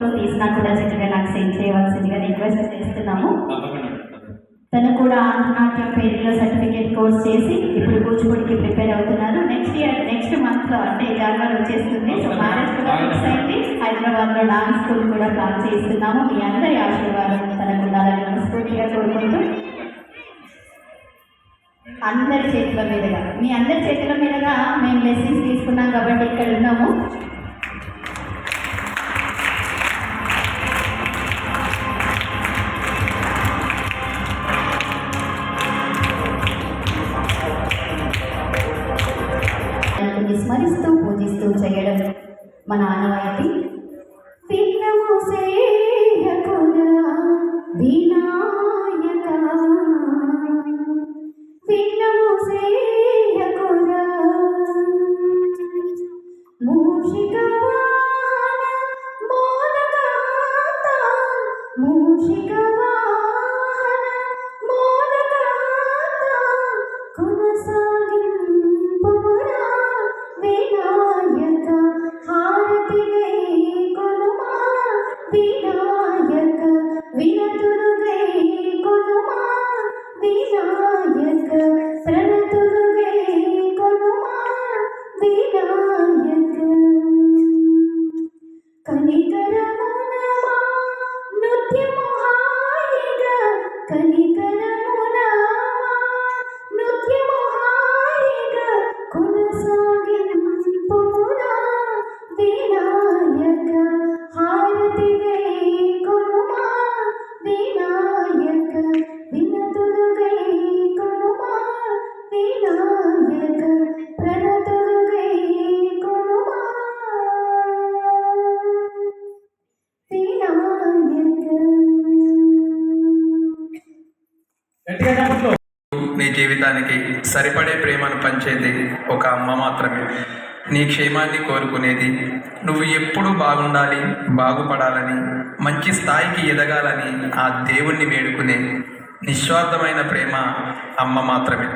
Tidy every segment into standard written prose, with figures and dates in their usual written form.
తీసినా కూడా చక్కగా నాకు సెండ్ చేయవలసిందిగా రిక్వెస్ట్ చేస్తున్నాము. తను కూడా ఆంధ్రనాట్యం పేరులో సర్టిఫికేట్ కోర్స్ చేసి ఇప్పుడు కూచిపూడికి ప్రిపేర్ అవుతున్నారు. నెక్స్ట్ మంత్లో అంటే జనవరి వచ్చేస్తుంది. సో మ్యారేజ్ కూడా ఫిక్స్ అయింది. హైదరాబాద్లో డాన్స్ స్కూల్ కూడా ప్లాన్ చేస్తున్నాము. మీ అందరి ఆశీర్వాదం తనకు ఉండాలని మనస్ఫూర్తిగా కోరుకుంటూ అందరి చేతుల మీదుగా మీ అందరి చేతుల మీదుగా మేము లెసన్స్ తీసుకున్నాం కాబట్టి ఇక్కడ ఉన్నాము. స్మరిస్తూ పూజిస్తూ చేయడం మన ఆనవాయితీ. విఘ్నము సేయకురా వినాయక, విఘ్నము సేయకురా మూషిక వాహన మోదకాంత, మూషిక వాహన మోదకాంత కొనసాగింపురా వినాయక. హారతి గై కొనుమా వినాయక, వినతులు గై కొనుమా వినాయక, ప్రణతులు గై కొనుమా వినాయక. కనికరమునమా నృత్యము హాయిగా, కనికరమునమా నృత్యము హాయిగా కొనసాగింపురా వినాయక. హారతి గై కొనుమా వినాయక, వినతులు గై కొనుమా వినాయక, ప్రణతులు గై కొనుమా వినాయక. నీ జీవితానికి సరిపడే ప్రేమను పంచేది ఒక అమ్మ మాత్రమే. నీ క్షేమాన్ని కోరుకునేది, నువ్వు ఎప్పుడూ బాగుండాలి, బాగుపడాలని, మంచి స్థాయికి ఎదగాలని ఆ దేవుణ్ణి వేడుకునే నిస్వార్థమైన ప్రేమ అమ్మ మాత్రమే.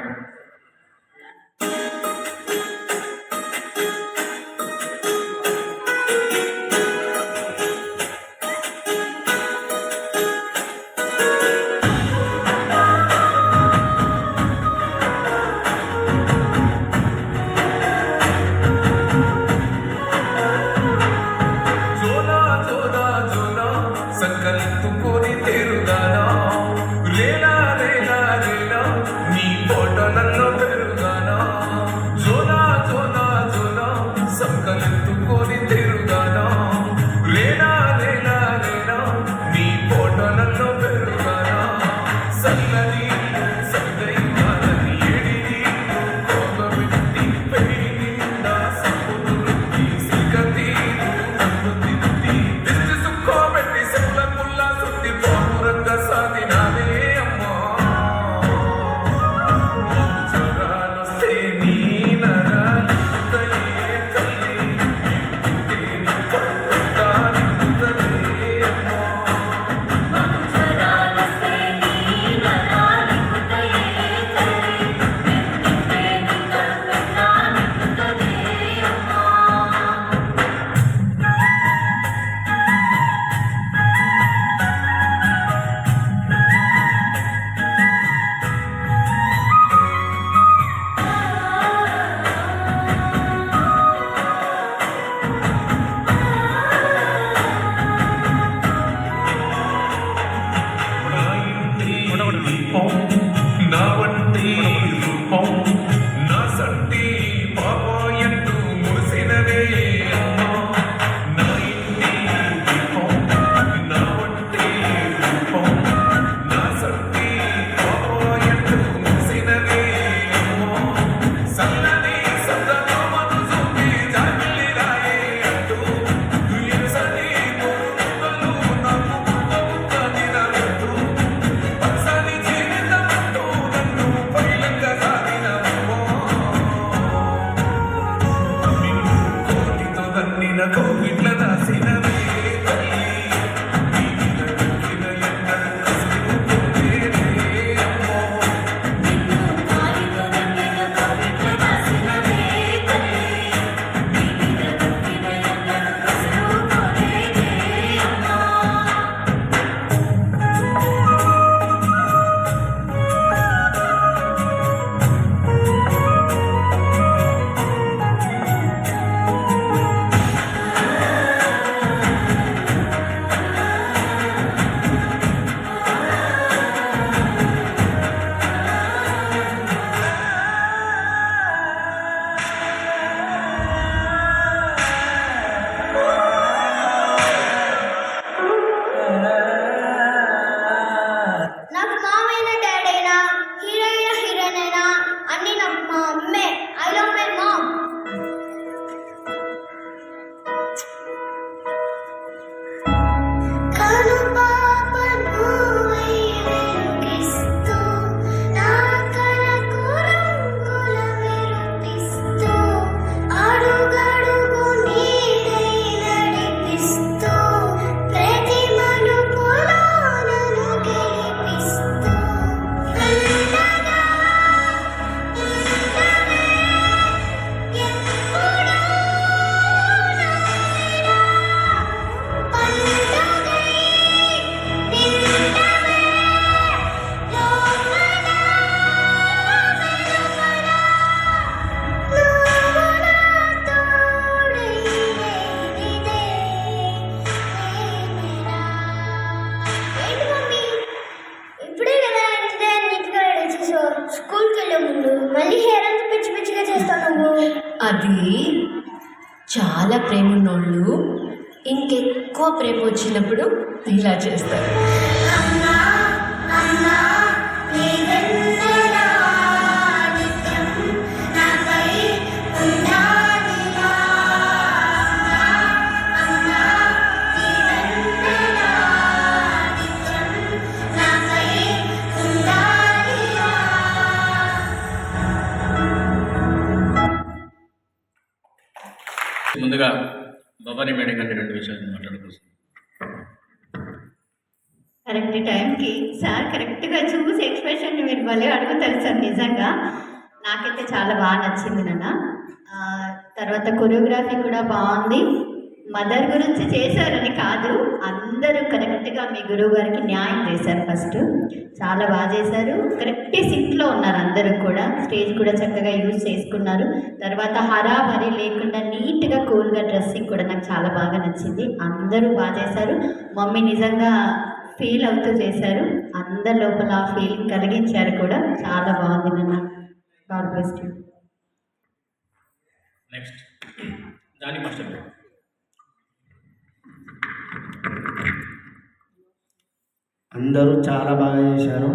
ఎక్కువ ప్రేమ వచ్చినప్పుడు ఇలా చేస్తారు. ముందుగా భవానీ మేడం గారిని 2 విషయాలు మాట్లాడుకోవచ్చు. కరెక్ట్ టైంకి సార్ కరెక్ట్గా చూసి ఎక్స్ప్రెషన్ మీరు భలే అడుగుతారు సార్. నిజంగా నాకైతే చాలా బాగా నచ్చింది నాన్న. తర్వాత కొరియోగ్రఫీ కూడా బాగుంది. మదర్ గురించి చేశారని కాదు, అందరూ కరెక్ట్గా మీ గురువు గారికి న్యాయం చేశారు. ఫస్ట్ చాలా బాగా చేశారు. కరెక్ట్ సింక్లో ఉన్నారు అందరూ కూడా. స్టేజ్ కూడా చక్కగా యూజ్ చేసుకున్నారు. తర్వాత హరాబరి లేకుండా నీట్గా కూల్గా డ్రెస్సింగ్ కూడా నాకు చాలా బాగా నచ్చింది. అందరూ బాగా చేశారు. మమ్మీ నిజంగా ఫీల్ అవుతూ చేశారు. అందరి లోపల ఆ ఫీలింగ్ కలిగించారు కూడా. చాలా బాగుంది నాన్న. God bless you. Next Jani master గారు. అందరూ చాలా బాగా చేశారు.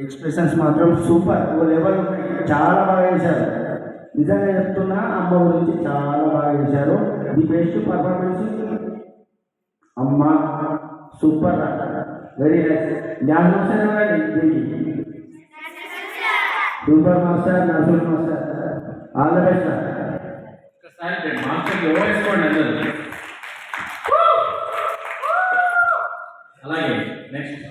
ఎక్స్ప్రెషన్స్ మాత్రం సూపర్, ఓ లెవెల్ ఉన్నాయి. చాలా బాగా చేశారు. నిజంగా చెప్తున్నా, అమ్మ గురించి చాలా బాగా చేశారు. ది బెస్ట్ పర్ఫార్మెన్స్ అమ్మ. Super, very nice. Dance master super master, nursing master, all the best. ఒకసారి మాస్టర్కి ఓవేసుకోండి అందరూ. అలాగే నెక్స్ట్